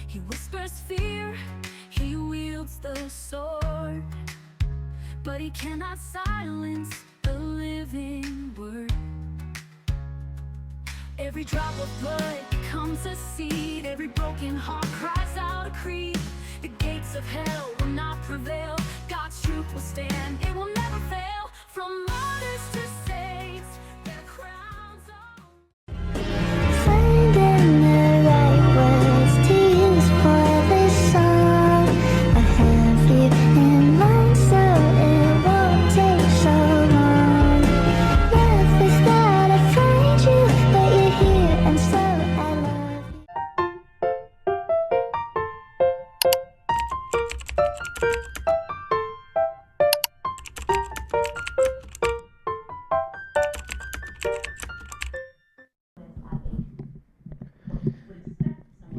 He whispers fear, he wields the sword, but he cannot silence the living word. Every drop of blood becomes a seed, every broken heart cries out a creed. The gates of hell will not prevail, God's truth will stand, it will never fail. From martyrs to saints, their crowns are Finding the right words to use for this song. I have you in mind, so it won't take so long. Love is not afraid you, but you're here, and so I love you.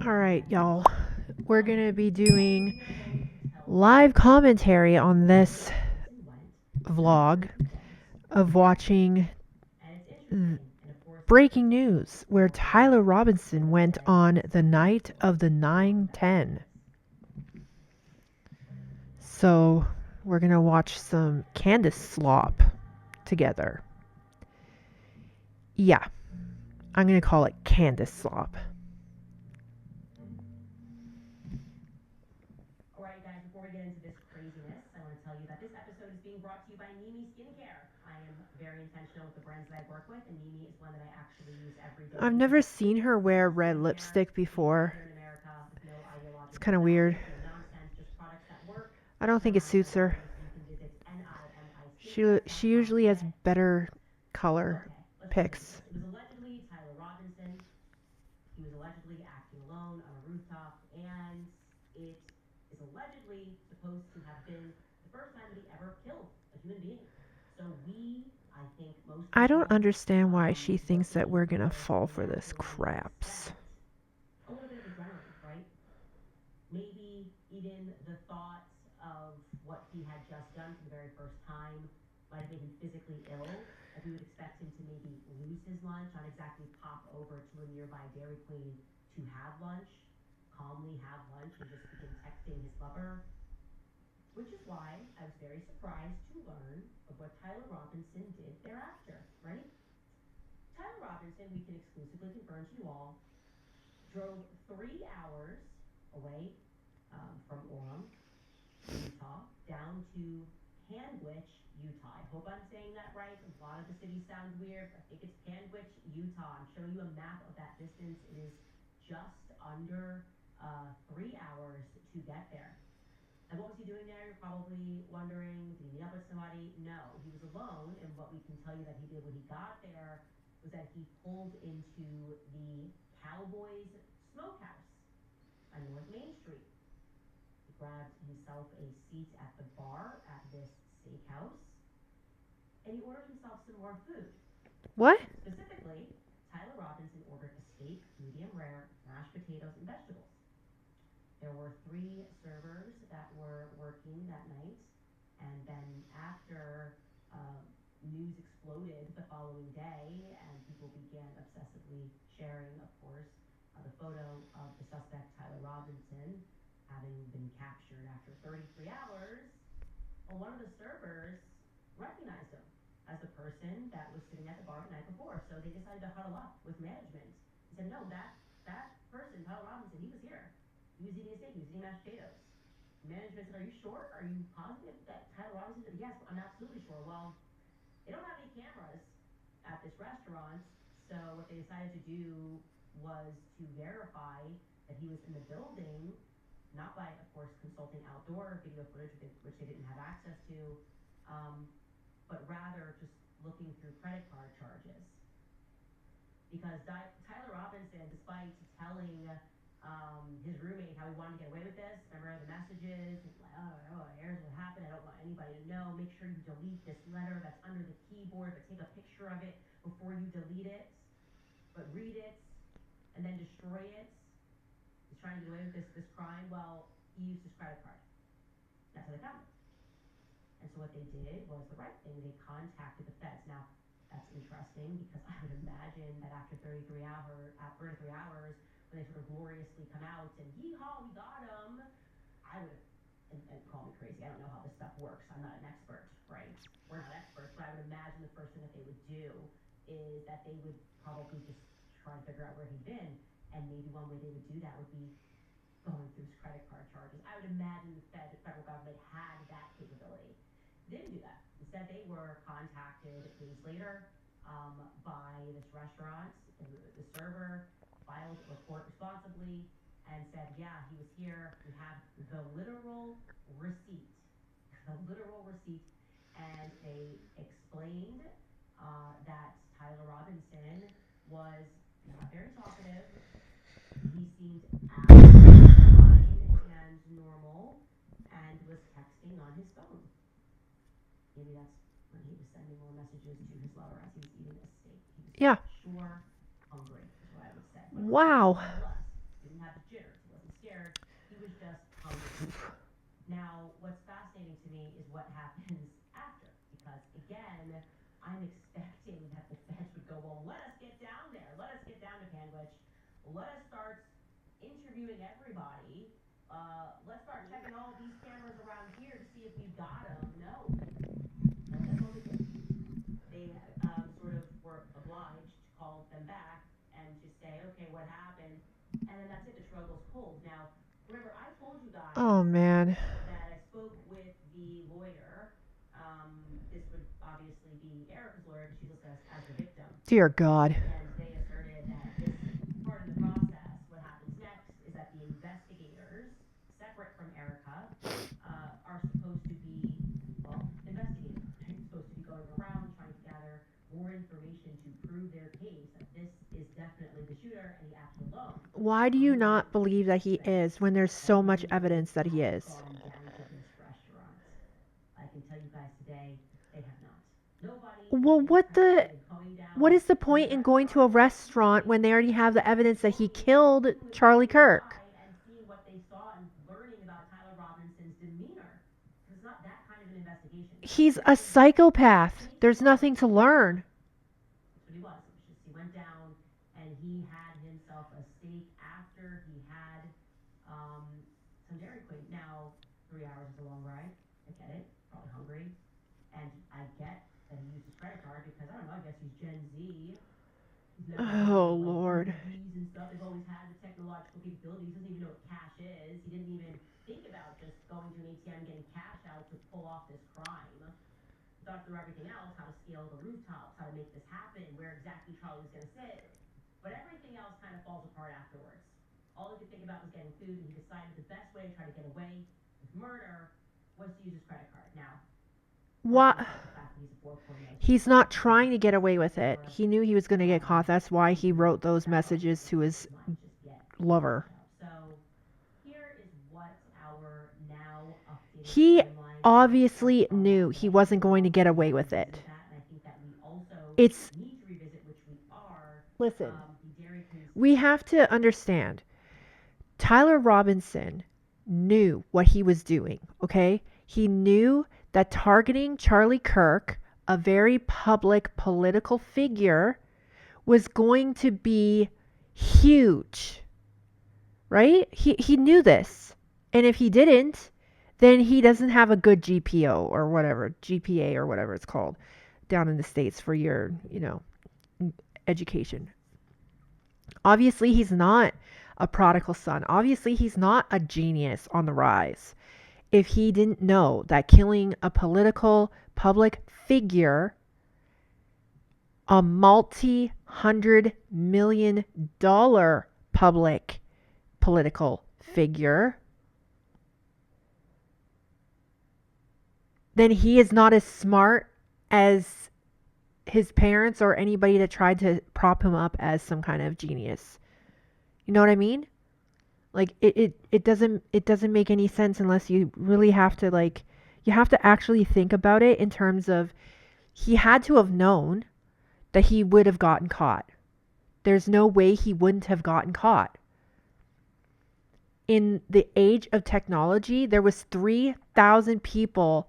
All right, y'all. We're going to be doing live commentary on this vlog of watching breaking news where Tyler Robinson went on the night of the 9/10. So we're going to watch some Candace slop together. Yeah, I'm going to call it Candace slop. Alright guys, before we get into this craziness, I want to tell you that this episode is being brought to you by Nimi Skincare. I am very intentional with the brands that I work with, and Nimi is one that I actually use every day. I've never seen her wear red lipstick before. Here in America, with no ideological It's kind of weird. no nonsense, just products that work. I don't think it suits her. You can visit She usually has better color picks. It was allegedly Tyler Robinson. He was allegedly acting alone on a rooftop, and it is allegedly supposed to have been the first time that he ever killed a human being. So I think most I don't understand why she thinks that we're gonna fall for this craps. a little bit of adrenaline, right? Maybe even the thought of what he had just done for the very first time might have made him physically ill. Like we would expect him to maybe lose his lunch, not exactly pop over to a nearby Dairy Queen to have lunch, calmly have lunch, and just begin texting his lover. Which is why I was very surprised to learn of what Tyler Robinson did thereafter, right? Tyler Robinson, we can exclusively confirm to you all, drove 3 hours away from Orem, Utah, down to Panguitch, Utah. I hope I'm saying that right. A lot of the cities sound weird. I think it's Panguitch, Utah. I'm showing you a map of that distance. It is just under 3 hours to get there. And what was he doing there? You're probably wondering, did he meet up with somebody? No, he was alone, and what we can tell you that he did when he got there was that he pulled into the Cowboys Smokehouse on North Main Street. He grabbed himself a seat at the bar at this steakhouse, and he ordered himself some more food. What? Specifically, Tyler Robinson ordered a steak, medium rare, mashed potatoes, and vegetables. There were 3 servers that were working that night, and then after news exploded the following day, and people began obsessively sharing, of course, the photo of the suspect, Tyler Robinson, having been captured after 33 hours, well, one of the servers recognized him as the person that was sitting at the bar the night before, so they decided to huddle up with management. He said, no, that person, Tyler Robinson, he was here. He was eating a steak, he was eating mashed potatoes. Management said, are you sure? Are you positive that Tyler Robinson said, yes, I'm absolutely sure. Well, they don't have any cameras at this restaurant, so what they decided to do was to verify that he was in the building, not by, of course, consulting outdoor video footage, which they didn't have access to, but rather just looking through credit card charges. Because Tyler Robinson, despite telling his roommate how he wanted to get away with this, remember the messages, like, here's what happened, I don't want anybody to know, make sure you delete this letter that's under the keyboard, but take a picture of it before you delete it, but read it, and then destroy it. He's trying to get away with this crime. Well, he used his credit card. That's how they found it. And so what they did was the right thing. They contacted the feds. Now, that's interesting because I would imagine that after 33 hours, when they sort of gloriously come out and yee-haw, we got him, I would, and call me crazy, I don't know how this stuff works, I'm not an expert, right? We're not experts, but I would imagine the first thing that they would do is that they would probably just try to figure out where he'd been, and maybe one way they would do that would be going through his credit card charges. I would imagine the federal government had that capability. They didn't do that. Instead, they were contacted days later by this restaurant. The server filed a report responsibly and said, yeah, he was here. We have the literal receipt. And they explained that Tyler Robinson was not very talkative. He seemed absolutely fine and normal and was texting on his phone. Maybe that's when he was sending more messages to his lover as he was eating a steak. He was Yeah. sure hungry, is what I would say. Wow. Nonetheless, didn't have the jitters. He wasn't scared. He was just hungry. Now, what's fascinating to me is what happens after. Because, again, I'm expecting that the feds would go, well, let us get down there. Let us get down to Panguitch. Let us start interviewing everybody. Let's start checking all these cameras around here to see if we've got them. No. That's what we did. They sort of were obliged to call them back and to say, okay, what happened? And then that's it. The trail goes cold. Now, remember, I told you guys Oh, man. that I spoke with the lawyer. This would obviously be Erica's lawyer because she's listed as the victim. Dear God. And they asserted that this part of the process, what happens next is that the investigators, separate from Erica, are supposed to be, well, investigating. They're supposed to be going around trying to gather more information to prove their case that this is definitely the shooter and he acted alone. Why do you not believe that he is when there's so much evidence that he is? Gone down to this restaurant. I can tell you guys today, they have not. Nobody. Well, what is the point in going to a restaurant when they already have the evidence that he killed Charlie Kirk? And seeing what they saw and learning about Tyler Robinson's demeanor. It's not that kind of an investigation. He's a psychopath. There's nothing to learn. That's what he was. It was just he went down and he had himself a steak after he had some Dairy Queen. Now, 3 hours is a long ride. I get it. Probably hungry. And I get that he used his credit card because, I don't know, I guess he's Gen Z. He's never Oh, had, Lord. DVDs and stuff. They've always had the technological capabilities. He doesn't even know what cash is. He didn't even think about just going to an ATM and getting cash out to pull off this crime. He thought through everything else, how to scale the rooftops, how to make this happen, where exactly Charlie was going to sit. But everything else kind of falls apart afterwards. All he could think about was getting food, and he decided the best way to try to get away with murder was to use his credit card. Now, What? the fact that he's a 4.0 He's not trying to get away with it. He knew he was going to get caught. That's why he wrote those messages to his might just get lover. So here is what our now updated He timeline obviously knew he wasn't going to get away with it. that, and I think that we also It's, need to revisit, which we are, listen, the Dairy Queen. we have to understand. Tyler Robinson knew what he was doing, okay? He knew that targeting Charlie Kirk, a very public political figure, was going to be huge, right? He knew this. And if he didn't, then he doesn't have a good GPO or whatever, GPA or whatever it's called down in the States for your, education. Obviously, he's not a prodigal son. Obviously, he's not a genius on the rise. If he didn't know that killing a political public figure, a multi-$100 million public political figure, then he is not as smart as his parents or anybody that tried to prop him up as some kind of genius. You know what I mean? Like it doesn't make any sense unless you really have to you have to actually think about it in terms of he had to have known that he would have gotten caught. There's no way he wouldn't have gotten caught. In the age of technology, there was 3,000 people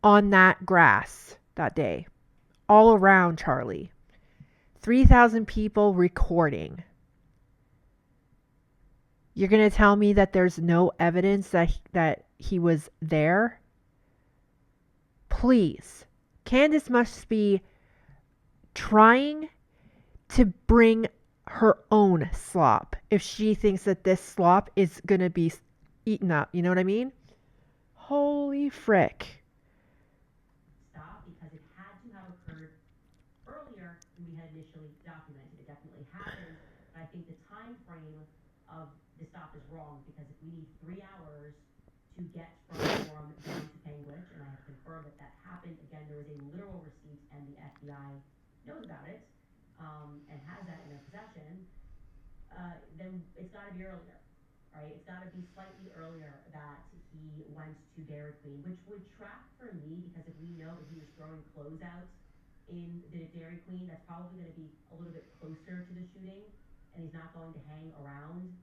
on that grass that day, all around Charlie. 3,000 people recording. You're going to tell me that there's no evidence that he was there? Please. Candace must be trying to bring her own slop if she thinks that this slop is going to be eaten up. You know what I mean? Holy frick. Stop, because it had to have occurred earlier than we had initially documented. It definitely happened, but I think the time frame of the stop is wrong, because if we need 3 hours to get from Orem down to Panguitch, and I have confirmed that that happened, again, there is a literal receipt, and the FBI knows about it, and has that in their possession, then it's got to be earlier, right? It's got to be slightly earlier that he went to Dairy Queen, which would track for me, because if we know that he was throwing clothes out in the Dairy Queen, that's probably going to be a little bit closer to the shooting, and he's not going to hang around.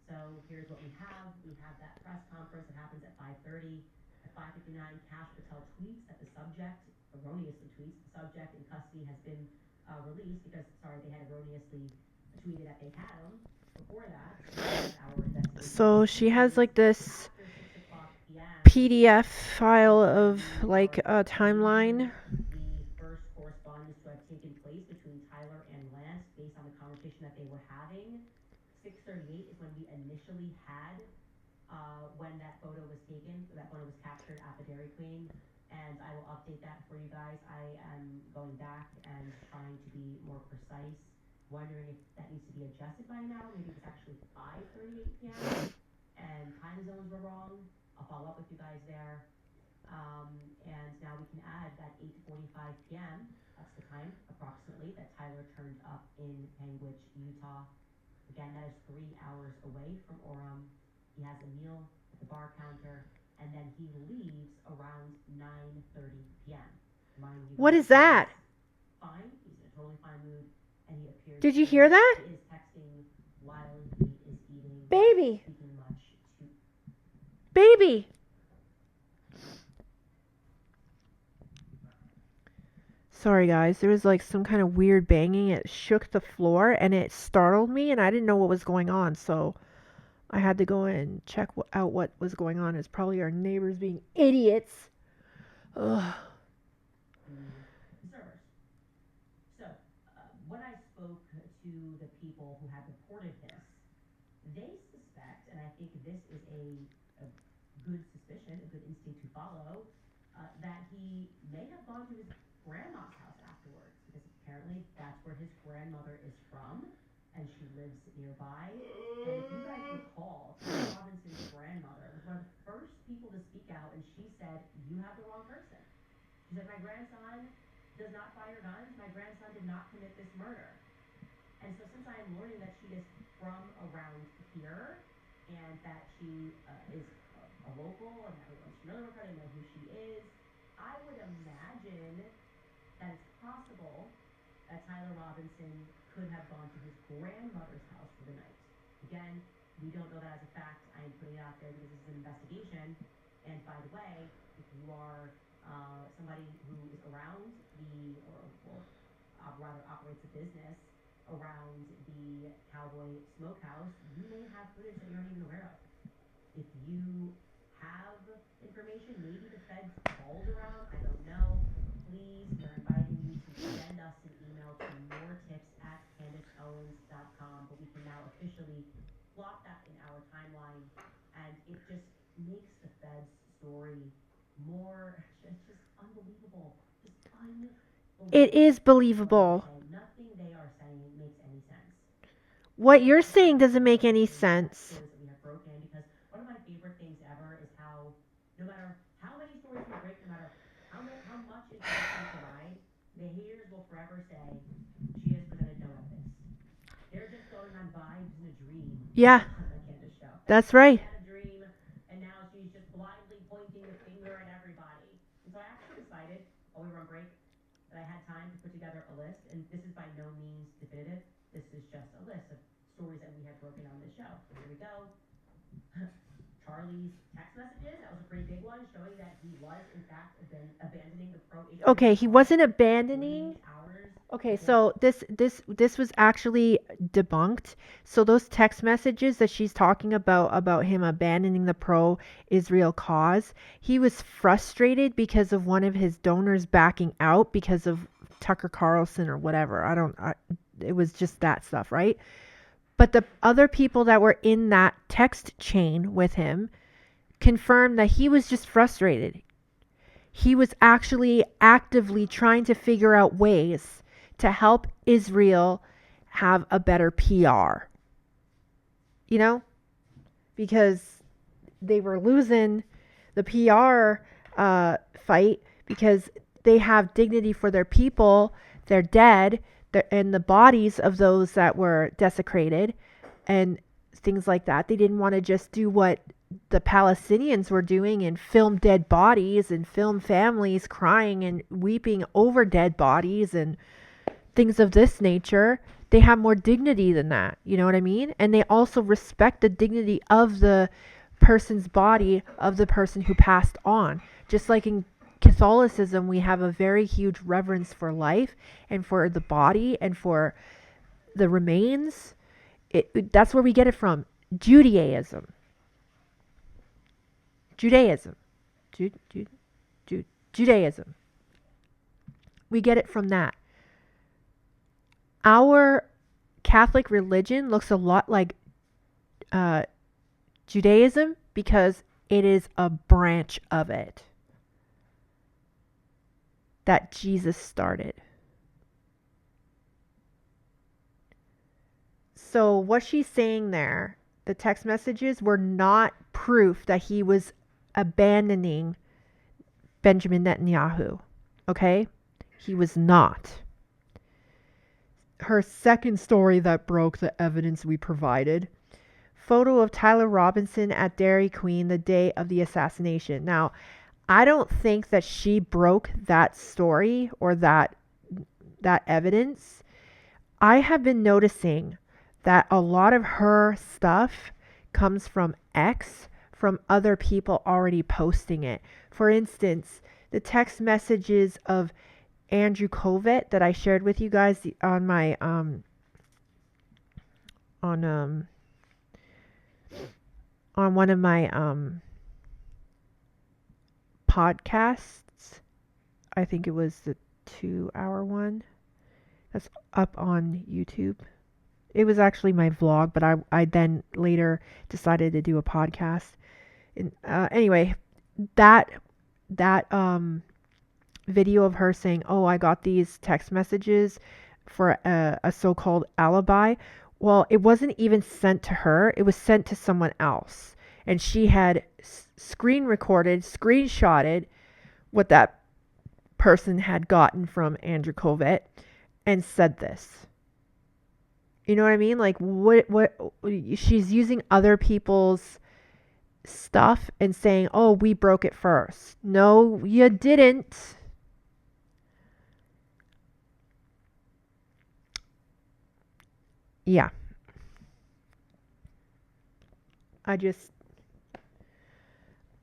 So here's what we have. We have that press conference that happens at 5:30. At 5:59, Cash Patel tweets that the subject, erroneously tweets, the subject in custody has been released, because, sorry, they had erroneously tweeted that they had him before that. Our investigation. So she has like this After 6 o'clock p.m. PDF file of like a timeline. The first correspondence to have taken place between Tyler and Lance, based on the conversation that they were having. 6:38 is when we initially had, when that photo was taken, that photo was captured at the Dairy Queen, and I will update that for you guys. I am going back and trying to be more precise, wondering if that needs to be adjusted by an hour. Maybe it was actually 5:38 p.m. and time zones were wrong. I'll follow up with you guys there. And now we can add that 8:45 p.m. That's the time, approximately, that Tyler turned up in Panguitch, Utah. Again, that is 3 hours away from Orem. He has a meal at the bar counter, and then he leaves around 9:30 p.m. What is that? Fine. He's in a totally fine mood, and he appears. Did you hear that? He is texting while he is eating. Baby. Speaking much to. Baby. Sorry guys, there was like some kind of weird banging. It shook the floor and it startled me and I didn't know what was going on. So I had to go in and check out what was going on. It's probably our neighbors being idiots. Ugh. Servers. So, when I spoke to the people who had reported this, they suspect, and I think this is a good suspicion, a good instinct to follow, that he may have gone to his grandma's house afterwards, because apparently that's where his grandmother is from, and she lives nearby. And if you guys recall, Tara Robinson's grandmother was one of the first people to speak out, and she said, "You have the wrong person." She said, "My grandson does not fire guns. My grandson did not commit this murder." And so, since I am learning that she is from around here, and that she is a local, and everyone's familiar with her, they know who she is, I would imagine that it's possible that Tyler Robinson could have gone to his grandmother's house for the night. Again, we don't know that as a fact. I am putting it out there because this is an investigation. And by the way, if you are somebody who is around or rather operates a business around the Cowboy Smokehouse, you may have footage that you're not even aware of. If you have information, maybe the feds called around, I don't know, please, we are inviting you to send us an email to moretips@CandaceOwens.com, but we can now officially plot that in our timeline, and it just makes the feds story more, it's just unbelievable. Just unbelievable. It is believable. Nothing they are saying makes any sense. What you're saying doesn't make any sense. Stories that we have broken, because one of my favorite things ever is how, no matter how many stories we break, no matter how much information we provide, the haters will forever say, "She has presented no evidence." They're just going on vibes and a dream. Yeah. On the Candace show. That's right. She had a dream, and now she's just blindly pointing the finger at everybody. And so I actually decided, while we were on break, that I had time to put together a list, and this is by no means definitive. This is just a list of stories that we have broken on this show. So here we go. Charlie's text messages, that was a pretty big one, showing that he was in fact abandoning the pro-HB. Okay, he wasn't abandoning. 48 hours Okay, so this was actually debunked. So those text messages that she's talking about him abandoning the pro-Israel cause, he was frustrated because of one of his donors backing out because of Tucker Carlson or whatever. It was just that stuff, right? But the other people that were in that text chain with him confirmed that he was just frustrated. He was actually actively trying to figure out ways to help Israel have a better PR. You know? Because they were losing the PR fight because they have dignity for their people. They're dead. And the bodies of those that were desecrated and things like that. They didn't want to just do what the Palestinians were doing and film dead bodies and film families crying and weeping over dead bodies and things of this nature. They have more dignity than that. You know what I mean? And they also respect the dignity of the person's body, of the person who passed on. Just like in Catholicism, we have a very huge reverence for life and for the body and for the remains. That's where we get it from. Judaism. Judaism. Judaism. We get it from that. Our Catholic religion looks a lot like Judaism because it is a branch of it that Jesus started. So what she's saying there, the text messages were not proof that he was abandoning Benjamin Netanyahu. Okay? He was not. Her second story that broke the evidence we provided. Photo of Tyler Robinson at Dairy Queen the day of the assassination. Now, I don't think that she broke that story or that evidence. I have been noticing that a lot of her stuff comes from X, from other people already posting it. For instance, the text messages of Andrew Covet that I shared with you guys on my on one of my podcasts. I think it was the 2-hour one that's up on YouTube. It was actually my vlog, but I then later decided to do a podcast. And anyway, that video of her saying, "Oh, I got these text messages for a so-called alibi." Well, it wasn't even sent to her. It was sent to someone else. And she had screen recorded, screenshotted what that person had gotten from Andrew Covet and said this. You know what I mean? Like what she's using other people's stuff and saying, "Oh, we broke it first." No, you didn't. Yeah.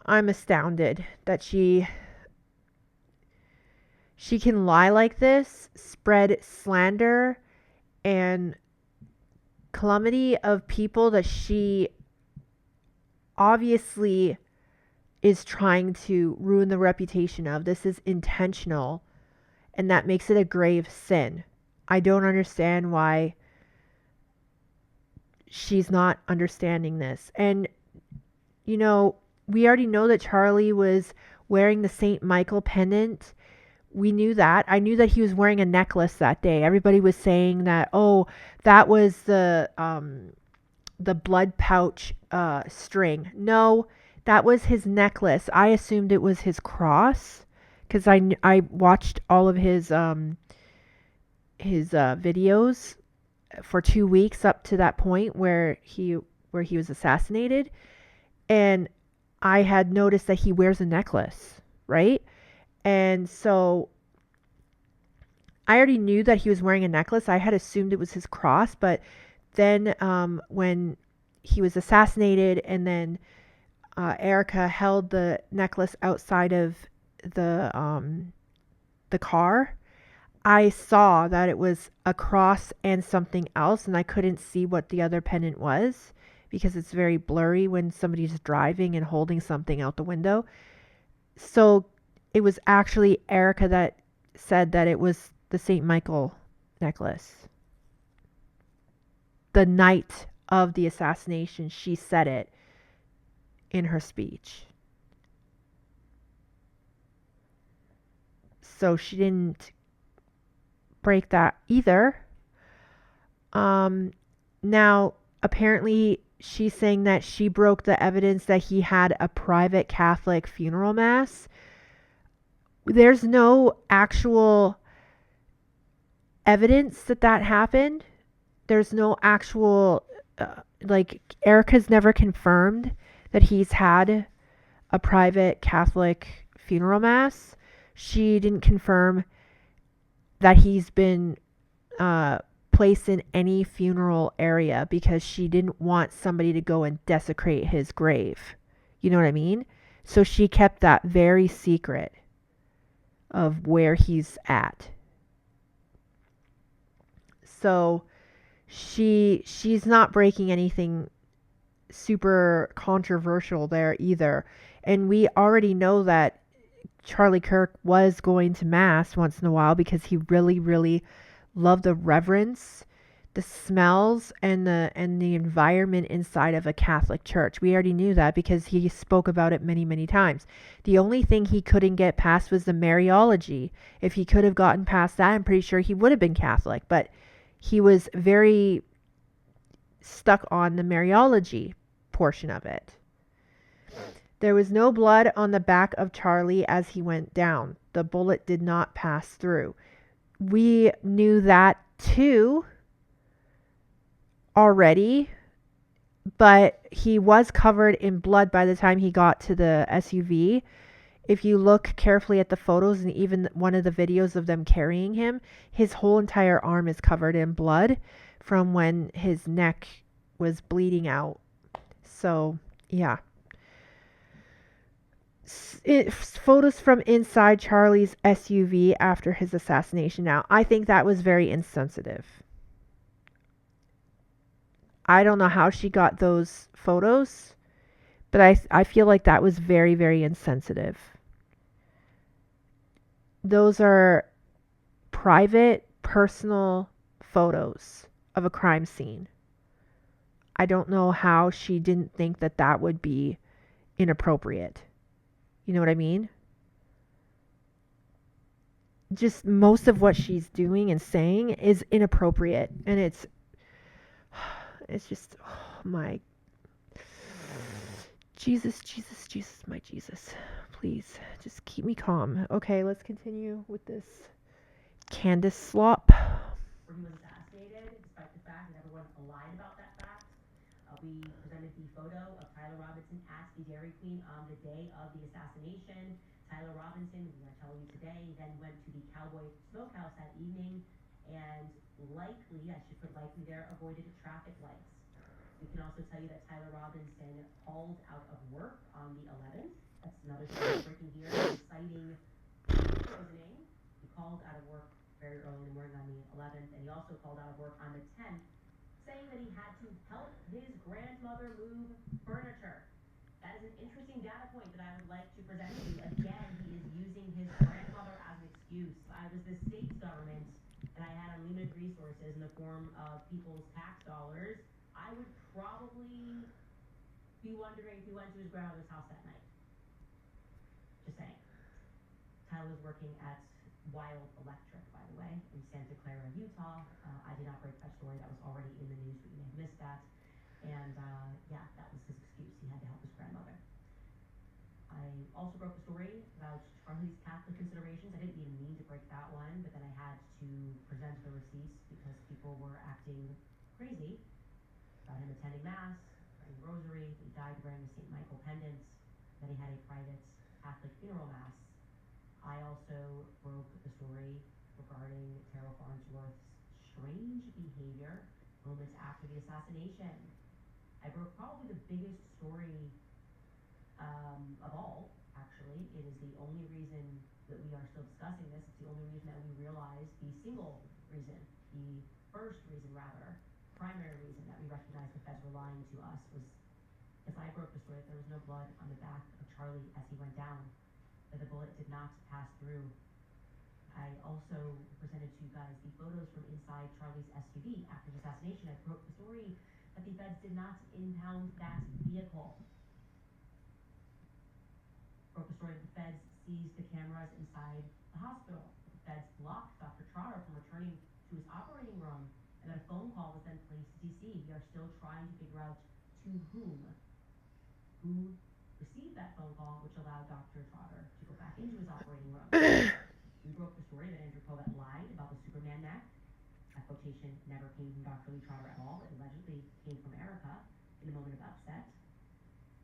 I'm astounded that she can lie like this, spread slander and calamity of people that she obviously is trying to ruin the reputation of. This is intentional, and that makes it a grave sin. I don't understand why she's not understanding this. And, you know, we already know that Charlie was wearing the St. Michael pendant. We knew that. I knew that he was wearing a necklace that day. Everybody was saying that, oh, that was the blood pouch string. No, that was his necklace. I assumed it was his cross because I watched all of his videos for 2 weeks up to that point where he was assassinated, and I had noticed that he wears a necklace, right? And so I already knew that he was wearing a necklace. I had assumed it was his cross, but then when he was assassinated and then Erica held the necklace outside of the car, I saw that it was a cross and something else, and I couldn't see what the other pendant was because it's very blurry when somebody's driving and holding something out the window. So it was actually Erica that said that it was the St. Michael necklace. The night of the assassination, she said it in her speech. So she didn't break that either. Now, apparently, she's saying that she broke the evidence that he had a private Catholic funeral mass. There's no actual evidence that that happened. There's no actual, like, Erica's never confirmed that he's had a private Catholic funeral mass. She didn't confirm that he's been placed in any funeral area because she didn't want somebody to go and desecrate his grave. You know what I mean? So she kept that very secret of where he's at. So she's not breaking anything super controversial there either. And we already know that Charlie Kirk was going to mass once in a while because he really, really loved the reverence, the smells, and the environment inside of a Catholic church. We already knew that because he spoke about it many, many times. The only thing he couldn't get past was the Mariology. If he could have gotten past that, I'm pretty sure he would have been Catholic. But he was very stuck on the Mariology portion of it. There was no blood on the back of Charlie as he went down. The bullet did not pass through. We knew that too already, but he was covered in blood by the time he got to the SUV. If you look carefully at the photos and even one of the videos of them carrying him, his whole entire arm is covered in blood from when his neck was bleeding out. So, yeah. Photos from inside Charlie's SUV after his assassination. Now, I think that was very insensitive. I don't know how she got those photos, but I feel like that was very, very insensitive. Those are private, personal photos of a crime scene. I don't know how she didn't think that that would be inappropriate. You know what I mean? Just most of what she's doing and saying is inappropriate. And it's just, oh my Jesus, Jesus, Jesus, my Jesus. Please, just keep me calm. Okay, let's continue with this Candace slop. Where he was assassinated, despite the fact that everyone lied about that fact. We presented the photo of Tyler Robinson at the Dairy Queen on the day of the assassination. Tyler Robinson, we're going to tell you today, then went to the Cowboy Smokehouse that evening and likely, I should put likely there, avoided traffic lights. We can also tell you that Tyler Robinson called out of work on the 11th. That's another story breaking here, citing poisoning. He called out of work very early in the morning on the 11th, and he also called out of work on the 10th, saying that he had to help his grandmother move furniture. That is an interesting data point that I would like to present to you. Again, he is using his grandmother as an excuse. I was the state government and I had unlimited resources in the form of people's tax dollars. I would probably be wondering if he went to his grandmother's house that night. Just saying. Tyler's working at Wild Electric, by the way, in Santa Clara, Utah. I did not break that story. That was already in the news, but you may have missed that. And yeah, that was his excuse. He had to help his grandmother. I also broke the story about Charlie's Catholic considerations. I didn't even mean to break that one, but then I had to present the receipts because people were acting crazy about him attending Mass, praying the rosary, that he died wearing a St. Michael pendant, that he had a private Catholic funeral Mass. I also broke the story regarding Terrell Farnsworth's strange behavior moments after the assassination. I broke probably the biggest story of all, actually. It is the only reason that we are still discussing this. It's the only reason that we realize the single reason, the first reason rather, primary reason that we recognized the feds were lying to us was because I broke the story that there was no blood on the back of Charlie as he went down, that the bullet did not pass through. I also presented to you guys the photos from inside Charlie's SUV after the assassination. I broke the story that the feds did not impound that vehicle. Broke the story that the feds seized the cameras inside the hospital. The feds blocked Dr. Trotter from returning to his operating room, and that a phone call was then placed to DC. We are still trying to figure out to who received that phone call, which allowed Dr. Trotter to go back into his operating room. We broke the story that Andrew Kovett lied about the Superman neck. That quotation never came from Dr. Lee Trotter at all. It allegedly came from Erica in a moment of upset.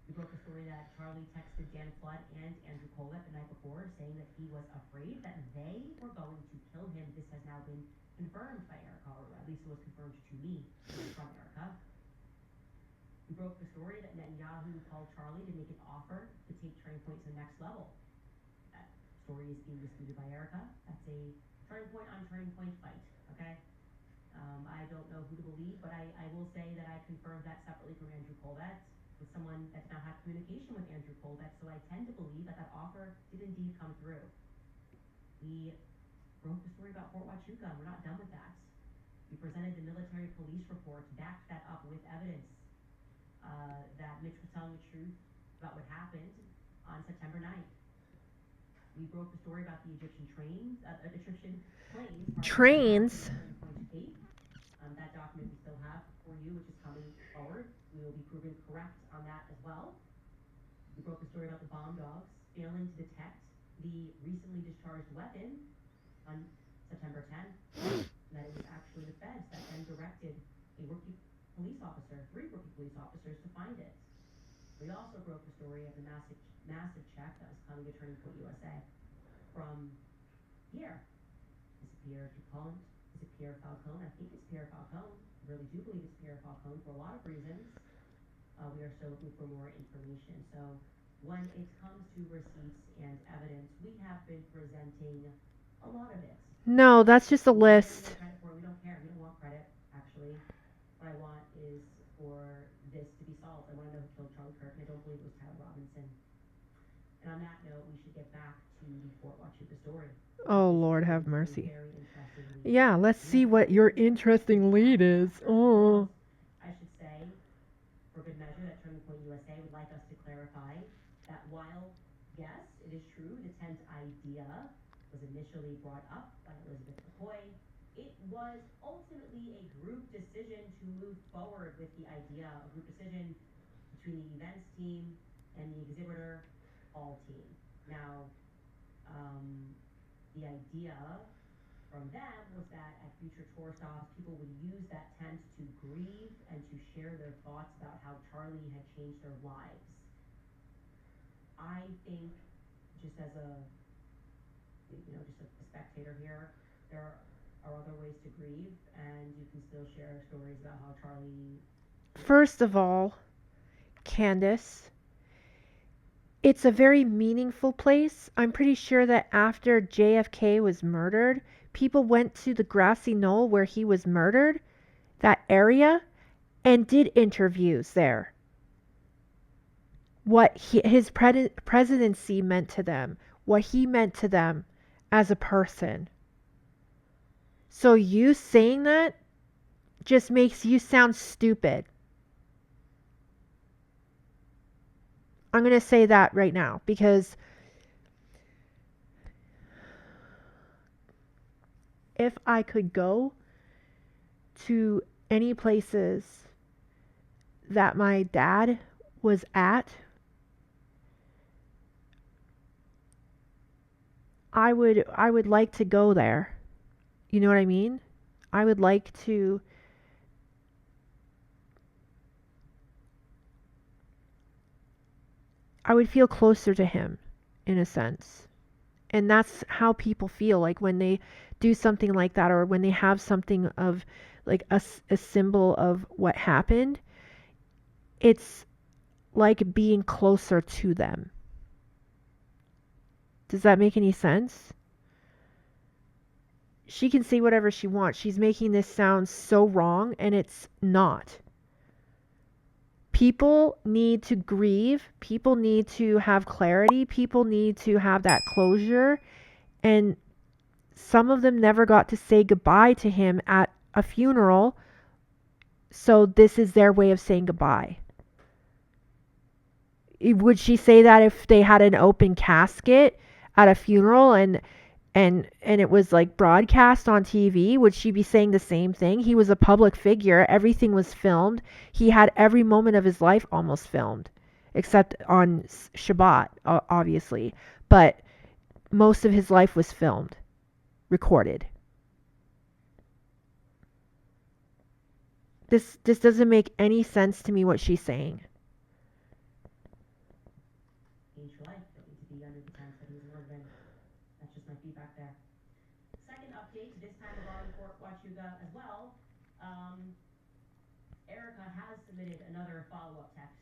We broke the story that Charlie texted Dan Flood and Andrew Kovett the night before, saying that he was afraid that they were going to kill him. This has now been confirmed by Erica, or at least it was confirmed to me from Erica. We broke the story that Netanyahu called Charlie to make an offer to take Turning Point to the next level. That story is being disputed by Erica. That's a Turning Point on Turning Point fight, okay? I don't know who to believe, but I will say that I confirmed that separately from Andrew Kovett, with someone that's now had communication with Andrew Kovett, so I tend to believe that that offer did indeed come through. We broke the story about Fort Huachuca, and we're not done with that. We presented the military police report, backed that up with evidence that Mitch was telling the truth about what happened on September 9th. We broke the story about the Egyptian planes. Trains? That document we still have for you, which is coming forward. We will be proven correct on that as well. We broke the story about the bomb dogs failing to detect the recently discharged weapon on September 10th. That it was actually the feds that then directed a rookie police officer, 3 rookie police officers, to find it. We also broke the story of the massive check that was coming to Turning Point USA from Pierre. Is it Pierre DuPont? Is it Pierre Falcone? I think it's Pierre Falcone. I really do believe it's Pierre Falcone for a lot of reasons. We are still looking for more information. So when it comes to receipts and evidence, we have been presenting a lot of it. No, that's just a list. We don't care. We don't want credit, actually. What I want is for this to be solved. I want to know who killed Charlie Kirk, and I don't believe it was Tyler Robinson. And on that note, we should get back to the Fort Huachuca story. Oh, Lord, have mercy. Yeah, let's see what your interesting lead is. Oh. I should say, for good measure, that Turning Point USA would like us to clarify that while, yes, it is true, the tent idea was initially brought up by Elizabeth McCoy, it was ultimately a group decision to move forward with the idea, a group decision between the events team and the exhibitor all team. Now, the idea from them was that at future tour stops, people would use that tent to grieve and to share their thoughts about how Charlie had changed their lives. I think, just as a spectator here, there are other ways to grieve, and you can still share stories about how Charlie... First of all, Candace, it's a very meaningful place. I'm pretty sure that after JFK was murdered, people went to the grassy knoll where he was murdered, that area, and did interviews there. What his presidency meant to them, what he meant to them as a person. So you saying that just makes you sound stupid. I'm going to say that right now because if I could go to any places that my dad was at, I would like to go there. You know what I mean? I would like to I would feel closer to him in a sense. And that's how people feel like when they do something like that, or when they have something of like a symbol of what happened. It's like being closer to them. Does that make any sense? She can say whatever she wants. She's making this sound so wrong, and it's not. People need to grieve. People need to have clarity. People need to have that closure. And some of them never got to say goodbye to him at a funeral. So this is their way of saying goodbye. Would she say that if they had an open casket at a funeral and it was like broadcast on TV? Would she be saying the same thing? He was a public figure. Everything was filmed. He had every moment of his life almost filmed, except on Shabbat, obviously. But most of his life was filmed, recorded. This doesn't make any sense to me what she's saying. Age life don't need to be under the sense that he's living. That's just my feedback there. Second update, this time regarding Fort Huachuca as well. Um, Erica has submitted another follow-up text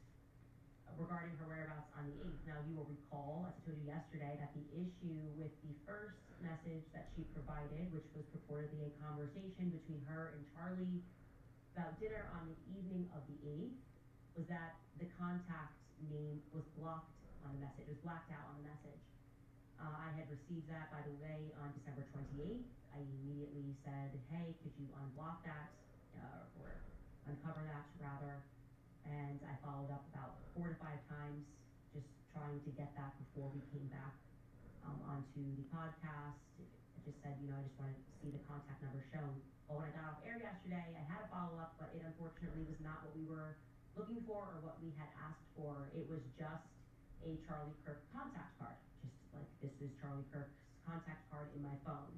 regarding her whereabouts on the 8th. Now, you will recall, as I told you yesterday, that the issue with the first message that she provided, which was purportedly a conversation between her and Charlie about dinner on the evening of the 8th, was that the contact name was blocked on the message. It was blacked out on the message. I had received that, by the way, on December 28th. I immediately said, hey, could you unblock that, or uncover that, rather? And I followed up about 4 to 5 times, just trying to get that before we came back onto the podcast. I just said, I just wanted to see the contact number shown. Well, when I got off air yesterday, I had a follow-up, but it unfortunately was not what we were looking for or what we had asked for. It was just a Charlie Kirk contact card. Just like, this is Charlie Kirk's contact card in my phone.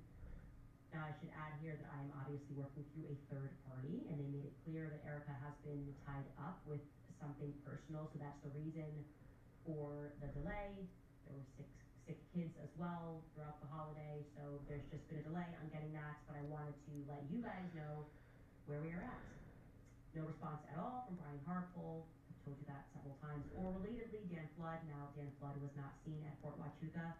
Now, I should add here that I am obviously working through a third party, and they made it clear that Erica has been tied up with something personal, so that's the reason for the delay. There were sick kids as well throughout the holiday, so there's just been a delay on getting that, but I wanted to let you guys know where we are at. No response at all from Brian Harpole. I've told you that several times. Or relatedly, Dan Flood. Now, Dan Flood was not seen at Fort Huachuca,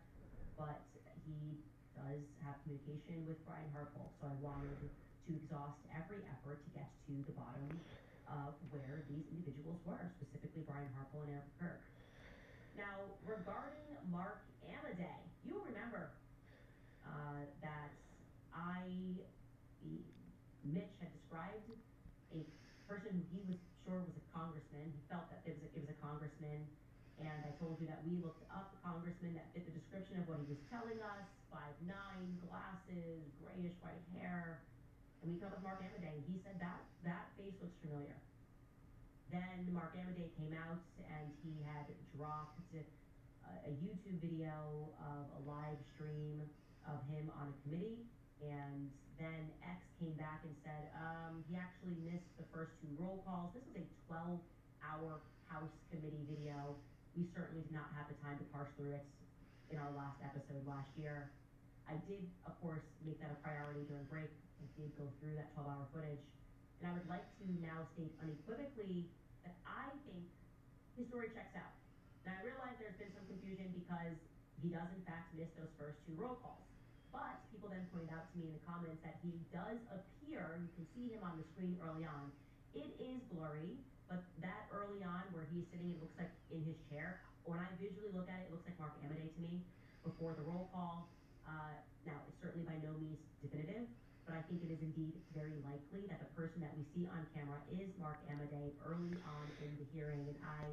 but he does have communication with Brian Harpole, so I wanted to exhaust every effort to get to the bottom of where these individuals were, specifically Brian Harpole and Erica Kirk. Now, regarding Mark Amaday, you'll remember that Mitch had described a person who he was sure was a congressman. He felt that it was a congressman, and I told you that we looked up a congressman that fit the description of what he was telling us: 5'9", glasses, grayish white hair, and we came up with Mark Amaday, and he said that face looks familiar. Then Mark Amaday came out, and he had dropped a YouTube video of a live stream of him on a committee, and then X came back and said he actually missed the first 2 roll calls. This was a 12-hour House committee video. We certainly did not have the time to parse through it in our last episode last year. I did, of course, make that a priority during break. I did go through that 12-hour footage, and I would like to now state unequivocally that I think his story checks out. Now, I realize there's been some confusion because he does, in fact, miss those first 2 roll calls. But people then pointed out to me in the comments that he does appear, you can see him on the screen early on. It is blurry, but that early on where he's sitting, it looks like in his chair. When I visually look at it, it looks like Mark Amaday to me before the roll call. Now, it's certainly by no means definitive, but I think it is indeed very likely that the person that we see on camera is Mark Amaday early on in the hearing, and I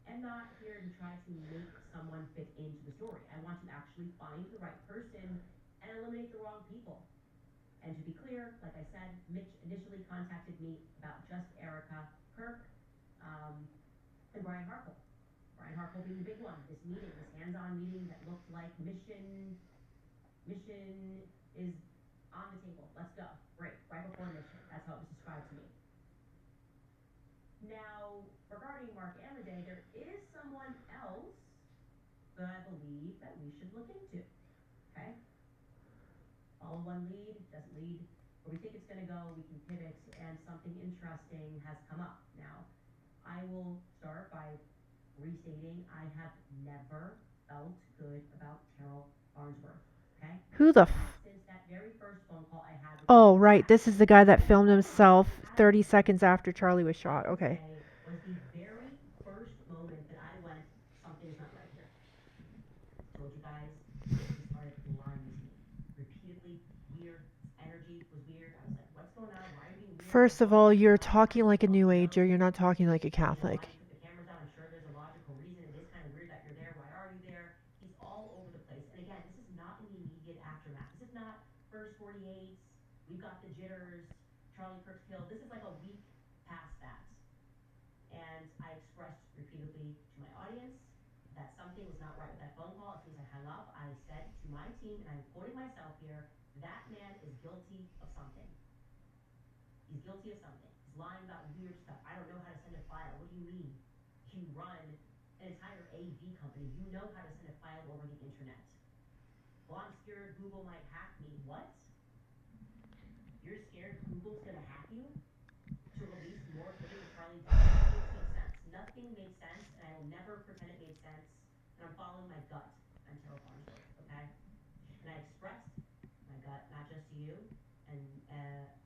am not here to try to make someone fit into the story. I want to actually find the right person and eliminate the wrong people. And to be clear, like I said, Mitch initially contacted me about just Erica Kirk and Brian Harpole. Brian Harpole being the big one. This meeting, this hands-on meeting that looked like mission is on the table. Let's go. Great. Right before mission. That's how it was described to me. Now, regarding Mark Amaday, there is someone else that I believe that we should look into. Okay? Follow one lead, doesn't lead where we think it's going to go, we can pivot, and something interesting has come up. Now, I will start by restating, I have never felt good about Terrell Farnsworth. Okay? Who the Now, f- since that very first phone call I had with him, Oh, which right. This is the actually, guy that filmed one thing himself he had 30 me seconds after Charlie was I shot. would Okay. say was the very first moment that I went, something's not right here. Told you guys, he started lying to me repeatedly. Weird. Energy was weird. I was like, what's going on? Why are you being weird? First of What all, is you're not talking like a well, New you Ager. know, You're not talking like a why Catholic. you took the cameras out. I'm sure there's a logical reason. It is kind of weird that you're there. Why are you there? He's all over the place. And again, this is not in the immediate aftermath. This is not first 48s. We've got the jitters. Charlie Kirk's killed. This is like a week past that. And I expressed repeatedly to my audience that something was not right with that phone call. As soon as I hung up, I said to my team, and I'm quoting myself here, that man is guilty of something. He's guilty of something. He's lying about weird stuff. I don't know how to send a file. What do you mean? You run an entire AV company. You know how to send a file over the internet. Well, I'm scared Google might hack me. What? You're scared Google's going to hack you to release more footage of Charlie dying? That makes no sense. Nothing made sense, and I will never pretend it made sense. And I'm following my gut. I'm Terrell Farnsworth, okay? And I expressed my gut, not just to you and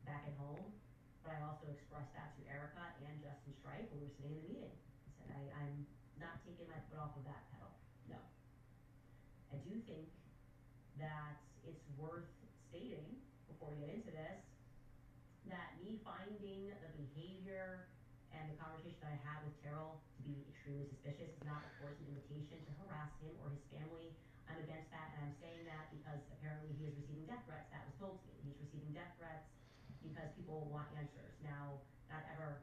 back at home, but I also expressed that to Erica and Justin Stripe when we were sitting in the meeting. I said, I'm not taking my foot off of that pedal. No. I do think that it's worth stating, before we get into this, that me finding the behavior and the conversation that I had with Terrell to be extremely suspicious is not, of course, an invitation to harass him or his family. I'm against that, and I'm saying that because apparently he is receiving death threats. That was told to me. He's receiving death threats because people want answers. Now, not ever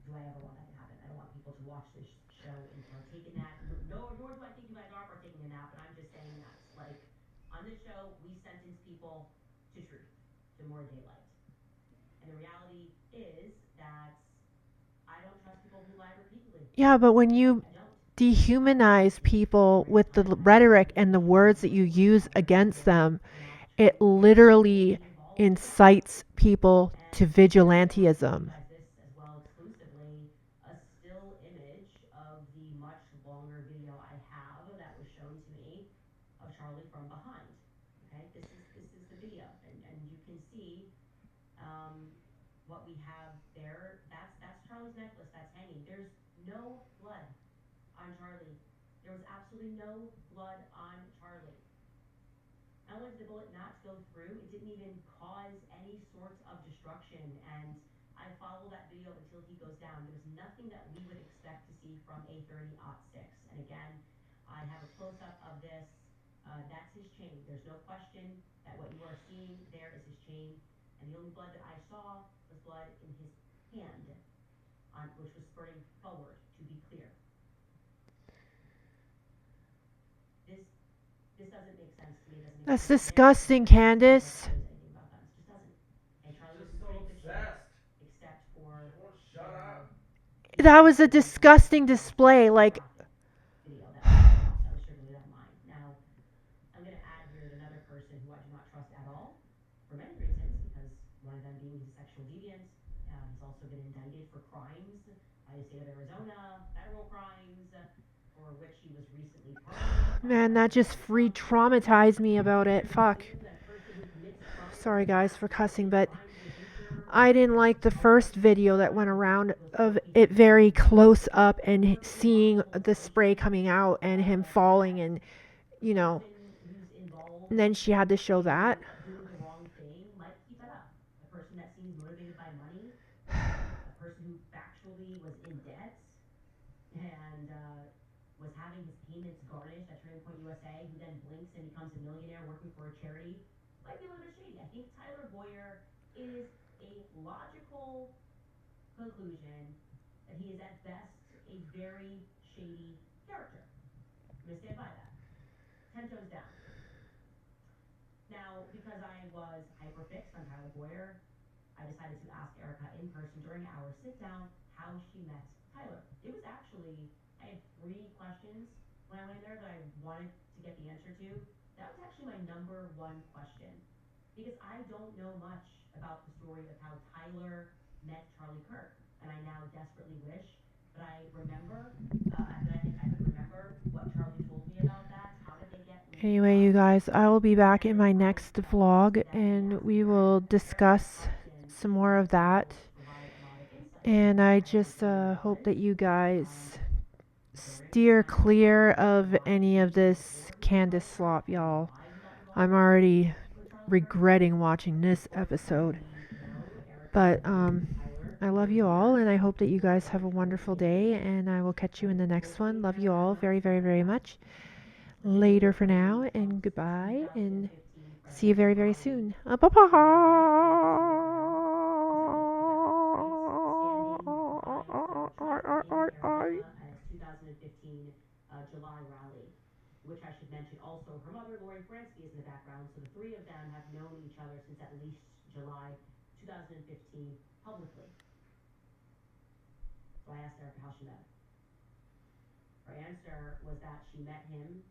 do I ever want that to happen. I don't want people to watch this show and partake in that. No, nor do I think you guys are partaking in that, but I'm just saying that. Like, on this show, we sentence people to truth, to more daylight. And the reality is that I don't trust people who lie repeatedly. Yeah, but when I you don't. dehumanize It's people during a with the time when I rhetoric was and the doing words that Homemaking, you use a very against important them, spin-off it show with people literally involved in crime. incites people And to I want to show you vigilantism. guys this as well exclusively, a still image of the much longer video I have that was shown to me of Charlie from behind. Okay, this is the video, and you can see um, what we have there. That's Charlie's necklace that's hanging. There's no blood on Charlie. There was absolutely no blood on Charlie. Not only did the bullet not go through, it didn't even cause any sort of destruction. And I follow that video until he goes down. There's nothing that we would expect to see from a 30-06. And again, I have a close-up of this. That's his chain. There's no question that what you are seeing there is his chain. And the only blood that I saw was blood in his hand, which was spurting forward, to be clear. This this doesn't make sense to me. It doesn't make That's sense to Nick. disgusting, It doesn't make sense to Candace. anybody who knows anything about guns. It just doesn't. And Charlie was in pretty good shape, except for That the was a disgusting display. Like, graphic video that was shown off. That was strictly on mine. Now, I'm going to add here another person who I do not trust at all for many reasons, because one of them being he's a sexual deviant. He's also been indicted for crimes by the state of Arizona, federal crimes, for which he was recently pardoned by man, that President just Donald free Trump. traumatized me about Many it. Fuck. assume that a person who commits a crime like Sorry, guys, that for will cussing, commit but crimes in the future. I didn't like the A lot first of people video that went argue around those of court it cases very against him. close up A and perfectly seeing logical the spray explanation coming out and him falling, that and the you know, person who's involved and then she had to show that. in doing the wrong thing might keep it up. A person that seems motivated by money, a person who factually was in debt and was having his payments garnished at Turning Point USA, who then blinks and becomes a millionaire working for a charity, might be a little bit shady. I think Tyler Boyer is a logical conclusion that he is at best a very shady character. I'm going to stand by that. 10 toes down. Now, because I was hyperfixed on Tyler Boyer, I decided to ask Erica in person during our sit down how she met Tyler. It was actually, I had 3 questions when I went in there that I wanted to get the answer to. That was actually my number 1 question. Because I don't know much about the story of how Tyler met Charlie Kirk. And I now desperately wish that I remember, that I could remember what Charlie told me about that. How did they get Anyway, you guys, I will be back in my next vlog and we will discuss some more of that. And I just hope that you guys steer clear of any of this Candace slop, y'all. I'm already regretting watching this episode. But I love you all and I hope that you guys have a wonderful day and I will catch you in the next one. Love you all very, very, very much. Later for now and goodbye and see you very, very soon. Bye bye. at its 2015 July rally, which I should mention also her mother, Lori Fransky, is in the background. So the three of them have known each other since at least July 2015 publicly. So I asked Erica how she met him. Her answer was that she met him